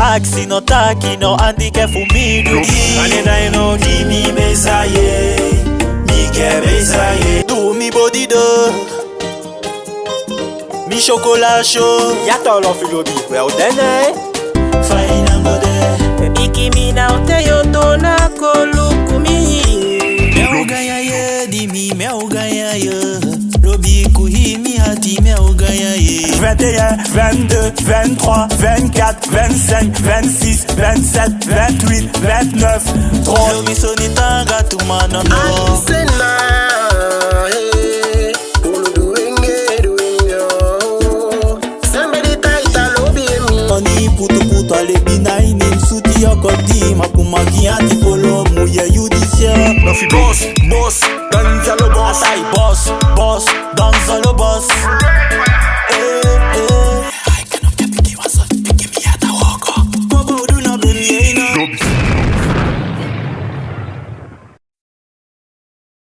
Accident kino handicap for me do And I know give me besaye, me get besaye. do mi body do mi chocolat chaud. Yato lo filobi, well then Fine and bode. Ikimi na ute yoto na kolukumi. Me ugaya ye, di mi me ugaya ye. Lobi kuhi mi hati me ugaya ye. 21, 22, 23, 24, 25, 26, 27, 28, 29, 30. Lobi sonitanga tu manano. Tony putu alebina inin suti yokoti makumaki anti polo muye judiciaire. Nofi boss, boss, dans le boss. Asai boss, dans le boss.